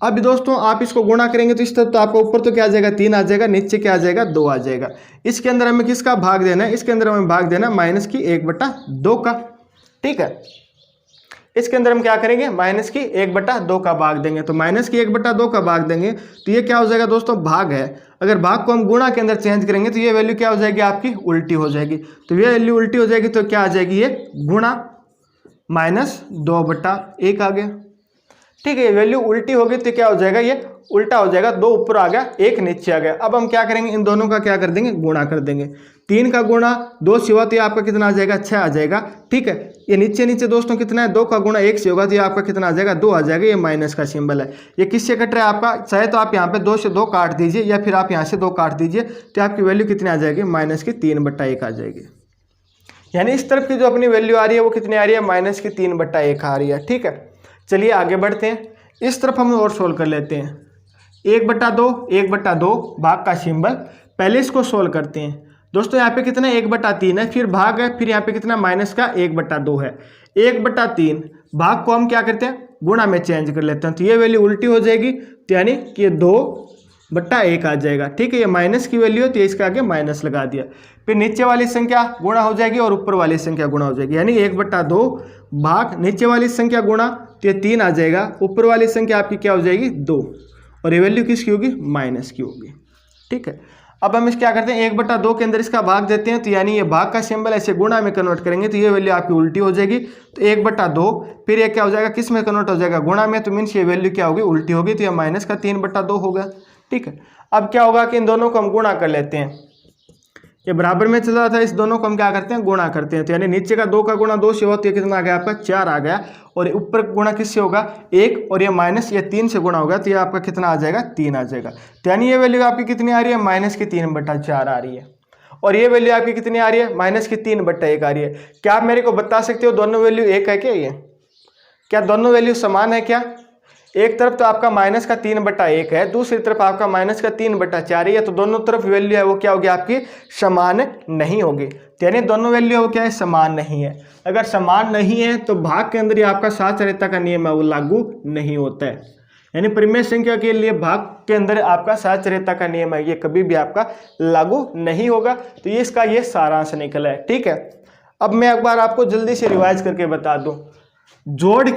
अब दोस्तों आप इसको गुणा करेंगे तो इस तरफ तो आपका ऊपर तो क्या आ जाएगा 3 आ जाएगा, नीचे क्या आ जाएगा 2 आ जाएगा। इसके अंदर हमें किसका भाग देना है, इसके अंदर हमें भाग देना है माइनस की 1/2 का। ठीक है, इसके अंदर हम क्या करेंगे माइनस की 1/2 का भाग देंगे। तो माइनस की 1/2 का भाग देंगे तो ये क्या हो जाएगा दोस्तों भाग है। अगर भाग को हम गुणा के अंदर चेंज करेंगे तो ये वैल्यू क्या हो जाएगी आपकी उल्टी हो जाएगी। तो ये वैल्यू उल्टी हो जाएगी तो क्या आ जाएगी, ये गुणा -2/1 आ गया। ठीक है, ये वैल्यू उल्टी होगी तो क्या हो जाएगा, ये उल्टा हो जाएगा, 2 ऊपर आ गया 1 नीचे आ गया। अब हम क्या करेंगे, इन दोनों का क्या कर देंगे गुणा कर देंगे। 3 का गुणा 2 से हुआ तो ये आपका कितना आ जाएगा 6 आ जाएगा। ठीक है, ये नीचे नीचे दोस्तों कितना है 2 का गुणा 1 से होगा तो ये आपका कितना आ जाएगा 2 आ जाएगा। ये माइनस का सिंबल है, ये किससे कट रहा है आपका, चाहे तो आप यहाँ पे 2 से 2 काट दीजिए या फिर आप यहाँ से 2 काट दीजिए तो आपकी वैल्यू कितनी आ जाएगी माइनस की 3/1 आ जाएगी। यानी इस तरफ की जो अपनी वैल्यू आ रही है वो कितनी आ रही है माइनस की 3/1 आ रही है। ठीक है, चलिए आगे बढ़ते हैं, इस तरफ हम और सोल्व कर लेते हैं। 1/2 भाग का सिंबल, पहले इसको सोल्व करते हैं दोस्तों। यहाँ पे कितना 1/3 है, फिर भाग है, फिर यहाँ पे कितना माइनस का 1/2 है। 1/3 भाग को हम क्या करते हैं गुणा में चेंज कर लेते हैं तो ये वैल्यू उल्टी हो जाएगी, तो यानी कि ये 2/1 आ जाएगा। ठीक है, ये माइनस की वैल्यू है तो इसके आगे माइनस लगा दिया। फिर नीचे वाली संख्या गुणा हो जाएगी और ऊपर वाली संख्या गुणा हो जाएगी, यानी 1/2 भाग नीचे वाली संख्या गुणा तो ये 3 आ जाएगा, ऊपर वाली संख्या आपकी क्या हो जाएगी 2, और ये वैल्यू किसकी होगी माइनस की होगी। ठीक है, अब हम इस क्या करते हैं 1/2 के अंदर इसका भाग देते हैं तो यानी ये भाग का सिंबल ऐसे गुणा में कन्वर्ट करेंगे तो ये वैल्यू आपकी उल्टी हो जाएगी। तो 1/2 फिर ये क्या हो जाएगा किस में कन्वर्ट हो जाएगा गुणा में, तो मीन्स ये वैल्यू क्या होगी उल्टी होगी, तो ये माइनस का 3/2 होगा। ठीक है, अब क्या होगा कि इन दोनों को हम गुणा कर लेते हैं, ये बराबर में चल रहा था, इस दोनों को हम क्या करते हैं गुणा करते हैं। तो यानी नीचे का 2 का गुणा 2 से हुआ तो ये कितना आ गया आपका 4 आ गया, और ऊपर गुणा किससे होगा 1, और ये माइनस ये 3 से गुणा होगा तो ये आपका कितना आ जाएगा 3 आ जाएगा। तो यानी ये वैल्यू आपकी कितनी आ रही है माइनस की 3/4 आ रही है, और ये वैल्यू आपकी कितनी आ रही है माइनस की 3/1 आ रही है। क्या आप मेरे को बता सकते हो दोनों वैल्यू एक है क्या, ये क्या दोनों वैल्यू समान है क्या? एक तरफ तो आपका माइनस का 3/1 है, दूसरी तरफ आपका माइनस का 3/4 है, तो दोनों तरफ वैल्यू है वो क्या होगी आपकी समान नहीं होगी। यानी दोनों वैल्यू है वो क्या है समान नहीं है। अगर समान नहीं है तो भाग के अंदर ही आपका साचर्यता का नियम है वो लागू नहीं होता है। यानी परिमेय संख्या के लिए भाग के अंदर आपका साचर्यता का नियम है ये कभी भी आपका लागू नहीं होगा। तो ये इसका ये सारांश निकला है। ठीक है, अब मैं एक बार आपको जल्दी से रिवाइज करके बता दूं। जोड़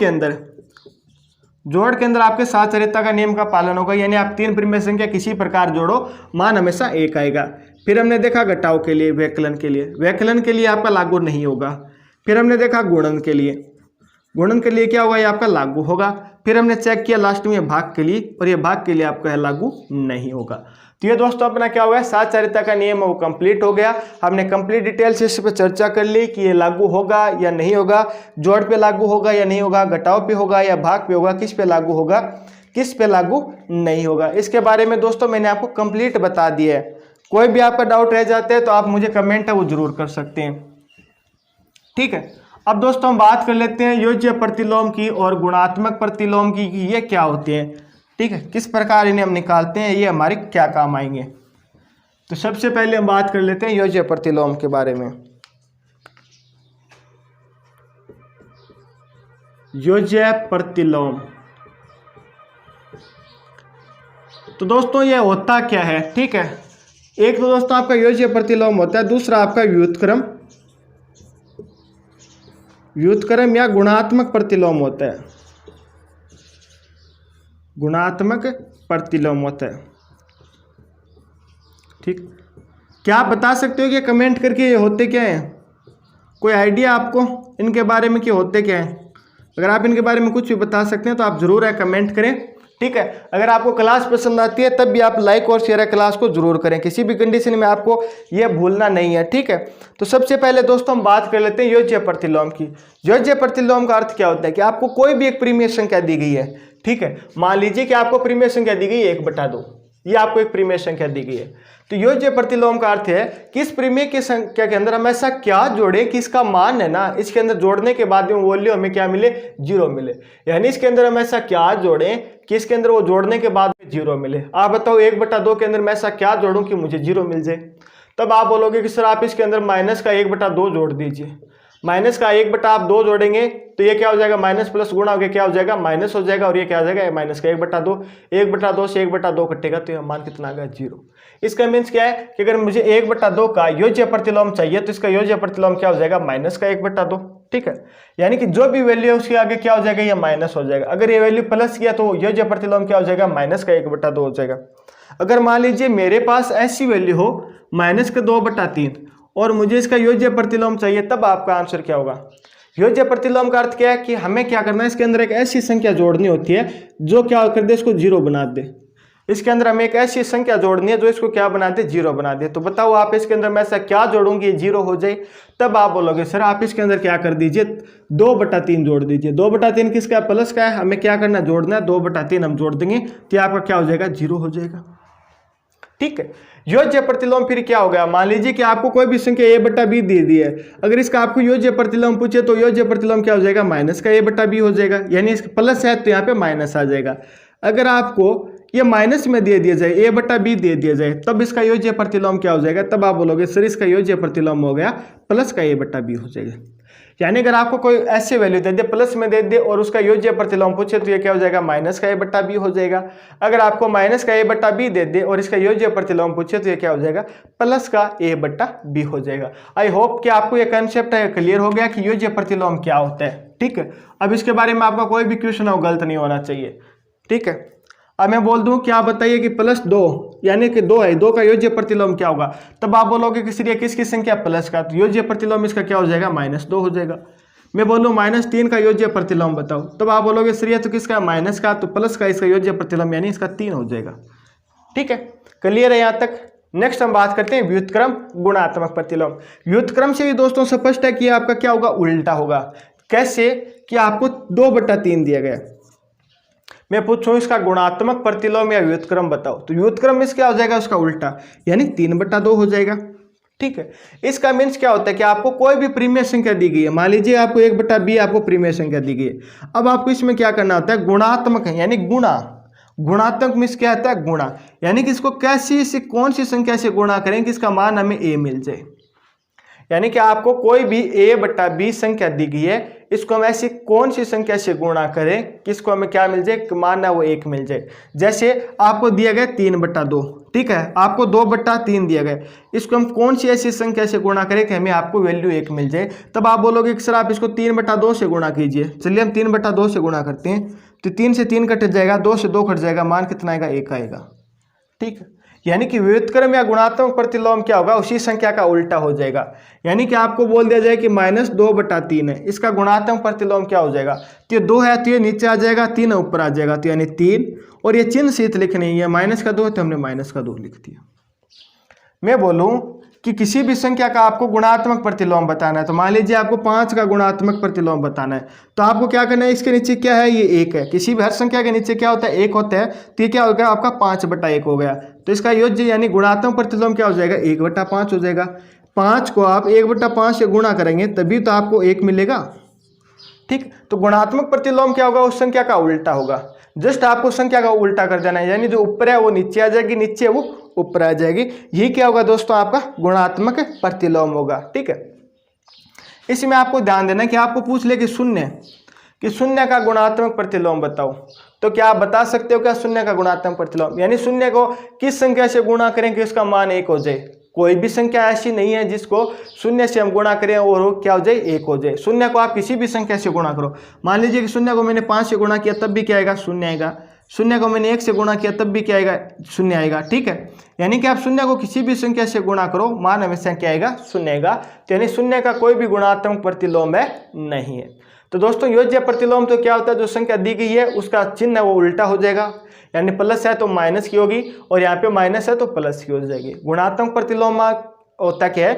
के अंदर आपके साचर्यता का नियम का पालन होगा, यानी आप 3 परिमेय संख्या किसी प्रकार जोड़ो मान हमेशा 1 आएगा। फिर हमने देखा घटाव के लिए, व्यकलन के लिए आपका लागू नहीं होगा। फिर हमने देखा गुणन के लिए क्या होगा ये आपका लागू होगा। फिर हमने चेक किया लास्ट में भाग के लिए, और ये भाग के लिए आपका लागू नहीं होगा। तो ये दोस्तों अपना क्या हुआ साचर्यता का नियम है वो कंप्लीट हो गया। हमने कंप्लीट डिटेल से इस पर चर्चा कर ली कि ये लागू होगा या नहीं होगा, जोड़ पे लागू होगा या नहीं होगा, घटाव पे होगा या भाग पे होगा, किस पे लागू होगा किस पे लागू नहीं होगा। इसके बारे में दोस्तों मैंने आपको कंप्लीट बता दिया है। कोई भी आपका डाउट रह जाता है तो आप मुझे कमेंट है वो जरूर कर सकते हैं। ठीक है, अब दोस्तों हम बात कर लेते हैं योज्य प्रतिलोम की और गुणात्मक प्रतिलोम की कि ये क्या होते हैं। ठीक है, किस प्रकार इन्हें हम निकालते हैं, ये हमारे क्या काम आएंगे। तो सबसे पहले हम बात कर लेते हैं योज्य प्रतिलोम के बारे में। योज्य प्रतिलोम, तो दोस्तों ये होता क्या है। ठीक है, एक तो दोस्तों आपका योज्य प्रतिलोम होता है, दूसरा आपका व्युत्क्रम या गुणात्मक प्रतिलोम होता है। गुणात्मक प्रतिलोम होता है। ठीक, क्या आप बता सकते हो कि कमेंट करके ये होते क्या हैं? कोई आइडिया आपको इनके बारे में कि होते क्या हैं? अगर आप इनके बारे में कुछ भी बता सकते हैं तो आप जरूर है कमेंट करें। ठीक है, अगर आपको क्लास पसंद आती है तब भी आप लाइक और शेयर क्लास को जरूर करें, किसी भी कंडीशन में आपको यह भूलना नहीं है। ठीक है, तो सबसे पहले दोस्तों हम बात कर लेते हैं योज्य प्रतिलोम की। योज्य प्रतिलोम का अर्थ क्या होता है कि आपको कोई भी एक परिमेय संख्या दी गई है। ठीक है, मान लीजिए कि आपको परिमेय संख्या दी गई है 1/2, ये आपको एक परिमेय संख्या दी गई है। तो योज्य प्रतिलोम का अर्थ है कि इस परिमेय की संख्या के अंदर हम ऐसा क्या जोड़ें कि इसका मान है ना इसके अंदर जोड़ने के बाद में वैल्यू हमें क्या मिले 0 मिले। यानी इसके अंदर हम ऐसा क्या जोड़ें कि इसके अंदर वो जोड़ने के बाद में 0 मिले। आप बताओ 1/2 के अंदर मैं ऐसा क्या जोड़ूं कि मुझे 0 मिल जाए। तब आप बोलोगे कि सर आप इसके अंदर माइनस का 1/2 जोड़ दीजिए। माइनस का 1 बटा आप 2 जोड़ेंगे तो ये क्या हो जाएगा, माइनस प्लस गुणा हो गया क्या हो जाएगा, माइनस हो जाएगा, और ये क्या हो जाएगा, माइनस का 1/2, 1/2 से 1/2 कटेगा तो यह मान कितना आ गया, 0। इसका मीन्स क्या है कि अगर मुझे 1/2 का योज्य प्रतिलोम चाहिए तो इसका योज्य प्रतिलोम क्या हो जाएगा, माइनस का 1/2। ठीक है, यानी कि जो भी वैल्यू है उसके आगे क्या हो जाएगा, ये माइनस हो जाएगा। अगर ये वैल्यू प्लस किया तो योज्य प्रतिलोम क्या हो जाएगा, माइनस का 1/2 हो जाएगा। अगर मान लीजिए मेरे पास ऐसी वैल्यू हो माइनस का 2/3 और मुझे इसका योज्य प्रतिलोम चाहिए, तब आपका आंसर क्या होगा। योज्य प्रतिलोम का अर्थ क्या है कि हमें क्या करना है, इसके अंदर एक ऐसी संख्या जोड़नी होती है जो क्या कर दे, इसको 0 बना दे। इसके अंदर हमें एक ऐसी संख्या जोड़नी है जो इसको क्या बना दे, 0 बना दे। तो बताओ आप इसके अंदर मैं ऐसा क्या जोड़ूंगी 0 हो जाए, तब आप बोलोगे सर आप इसके अंदर क्या कर दीजिए, 2/3 जोड़ दीजिए। 2/3 किसका है, प्लस का है, हमें क्या करना है, जोड़ना है। 2/3 हम जोड़ देंगे तो आपका क्या हो जाएगा, 0 हो जाएगा। ठीक है, योज्य प्रतिलोम फिर क्या हो गया, मान लीजिए कि आपको कोई भी संख्या a/b दे दी है, अगर इसका आपको योज्य प्रतिलोम पूछे तो योज्य प्रतिलोम क्या हो जाएगा, माइनस का a/b हो जाएगा, यानी इसका प्लस है तो यहाँ पे माइनस आ जाएगा। अगर आपको ये माइनस में दे दिया जाए, a/b दे दिया जाए, तब इसका योज्य प्रतिलोम क्या हो जाएगा, तब आप बोलोगे सर इसका योज्य प्रतिलोम हो गया प्लस का a/b हो जाएगा। यानी अगर आपको कोई ऐसे वैल्यू दे दे, प्लस में दे दे और उसका योज्य प्रतिलोम पूछे तो ये क्या हो जाएगा, माइनस का a/b हो जाएगा। अगर आपको माइनस का a/b दे दे और इसका योज्य प्रतिलोम पूछे तो ये क्या हो जाएगा, प्लस का a/b हो जाएगा। आई होप कि आपको ये कंसेप्ट क्लियर हो गया कि योज्य प्रतिलोम क्या होता है। ठीक है, अब इसके बारे में आपका कोई भी क्वेश्चन हो गलत नहीं होना चाहिए। ठीक है, अब मैं बोल दूं कि आप बताइए कि +2 यानी कि 2 है, 2 का योज्य प्रतिलोम क्या होगा, तब आप बोलोगे कि सिर्फ किसकी संख्या प्लस का, तो योज्य प्रतिलोम इसका क्या हो जाएगा, -2 हो जाएगा। मैं बोलूं -3 का योज्य प्रतिलोम बताओ, तब आप बोलोगे सिर्फ तो किसका, माइनस का, तो प्लस का इसका योज्य प्रतिलोम यानी इसका 3 हो जाएगा। ठीक है, क्लियर है यहाँ तक। नेक्स्ट हम बात करते हैं व्युत्क्रम गुणात्मक प्रतिलोम। व्युत्क्रम से भी दोस्तों स्पष्ट है कि आपका क्या होगा, उल्टा होगा। कैसे कि आपको 2/3 दिया गया, मैं पूछूं इसका गुणात्मक प्रतिलोम या व्युत्क्रम बताओ, तो व्युत्क्रम में क्या हो जाएगा, उसका उल्टा, यानी 3/2 हो जाएगा। ठीक है, इसका मीन्स क्या होता है कि आपको कोई भी प्रीमिय संख्या दी गई है, मान लीजिए आपको 1/b आपको प्रीमिय संख्या दी गई है। अब आपको इसमें क्या करना होता है, गुणात्मक है यानी गुणा। गुणात्मक मीन्स क्या होता है, गुणा, यानी कि इसको कैसी से कौन सी संख्या से गुणा करें कि इसका मान हमें a मिल जाए। यानी कि आपको कोई भी a/b संख्या दी गई है, इसको हम ऐसी कौन सी संख्या से गुणा करें कि इसको हमें क्या मिल जाए, मान है वो 1 मिल जाए। जैसे आपको दिया गया 3/2, ठीक है, आपको 2/3 दिया गया, इसको हम कौन सी ऐसी संख्या से गुणा करें कि हमें आपको वैल्यू 1 मिल जाए। तब आप बोलोगे कि सर आप इसको 3/2 से गुणा कीजिए। चलिए हम 3/2 से गुणा करते हैं, तो 3 से 3 कट जाएगा, 2 से 2 कट जाएगा, मान कितना आएगा, 1 आएगा। ठीक है, यानी कि व्युत्क्रम या गुणात्मक प्रतिलोम क्या होगा, उसी संख्या का उल्टा हो जाएगा। यानी कि आपको बोल दिया जाए कि -2/3 है, इसका गुणात्मक प्रतिलोम क्या हो जाएगा, तो ये 2 है तो ये नीचे आ जाएगा, 3 ऊपर आ जाएगा, तो यानी 3, और ये चिन्ह सहित लिखनी है, -2 तो हमने -2 लिख दिया। मैं बोलूं कि किसी भी संख्या का आपको गुणात्मक प्रतिलोम बताना है, तो मान लीजिए आपको 5 का गुणात्मक प्रतिलोम बताना है, तो आपको क्या करना है, इसके नीचे क्या है, ये 1 है। किसी भी हर संख्या के नीचे क्या होता है, 1 होता है, तो ये क्या हो गया आपका 5/1 हो गया। तो इसका योज्य यानी गुणात्मक प्रतिलोम क्या हो जाएगा, 1/5 हो जाएगा। 5 को आप 1/5 से गुणा करेंगे तभी तो आपको 1 मिलेगा। ठीक, तो गुणात्मक प्रतिलोम क्या होगा, उस संख्या का उल्टा होगा। जस्ट आपको संख्या का उल्टा कर देना है, यानी जो ऊपर है वो नीचे आ जाएगी, नीचे वो ऊपर आ जाएगी। यही क्या होगा दोस्तों, आपका गुणात्मक प्रतिलोम होगा। ठीक है, इसमें आपको ध्यान देना कि आपको पूछ ले कि शून्य का गुणात्मक प्रतिलोम बताओ, तो क्या आप बता सकते हो क्या शून्य का गुणात्मक प्रतिलोम, यानी शून्य को किस संख्या से गुणा करें कि उसका मान 1 हो जाए। कोई भी संख्या ऐसी नहीं है जिसको शून्य से हम गुणा करें और वो क्या हो जाए, 1 हो जाए। शून्य को आप किसी भी संख्या से गुणा करो, मान लीजिए कि शून्य को मैंने 5 से गुणा किया तब भी क्या आएगा, 0 आएगा। शून्य को मैंने 1 से गुणा किया तब भी क्या आएगा, 0 आएगा। ठीक है, यानी कि आप शून्य को किसी भी संख्या से गुणा करो, मान हमेशा क्या आएगा, 0 आएगा। तो यानी शून्य का कोई भी गुणात्मक प्रतिलोम है नहीं है। तो दोस्तों योज्य प्रतिलोम तो क्या होता है, जो संख्या दी गई है उसका चिन्ह है वो उल्टा हो जाएगा, यानी प्लस है तो माइनस की होगी और यहाँ पे माइनस है तो प्लस की हो जाएगी। गुणात्मक प्रतिलोम होता क्या है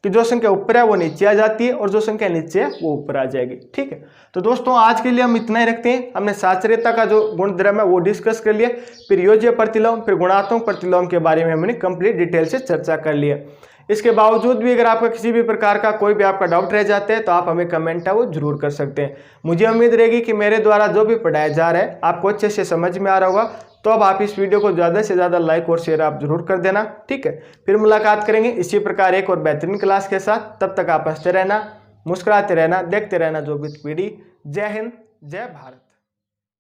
कि जो संख्या ऊपर है वो नीचे आ जाती है और जो संख्या नीचे है वो ऊपर आ जाएगी। ठीक है, तो दोस्तों आज के लिए हम इतना ही रखते हैं। हमने साचर्यता का जो गुणधर्म है वो डिस्कस कर लिया, फिर योज्य प्रतिलोम, फिर गुणात्मक प्रतिलोम के बारे में हमने कंप्लीट डिटेल से चर्चा कर लिया। इसके बावजूद भी अगर आपका किसी भी प्रकार का कोई भी आपका डाउट रह जाता है तो आप हमें कमेंट है वो जरूर कर सकते हैं। मुझे उम्मीद रहेगी कि मेरे द्वारा जो भी पढ़ाया जा रहा है आपको अच्छे से समझ में आ रहा होगा। तो अब आप इस वीडियो को ज़्यादा से ज़्यादा लाइक और शेयर आप जरूर कर देना। ठीक है, फिर मुलाकात करेंगे इसी प्रकार एक और बेहतरीन क्लास के साथ। तब तक आप हंसते रहना। मुस्कुराते रहना, देखते रहना जॉब विथ पीडी। जय हिंद, जय भारत।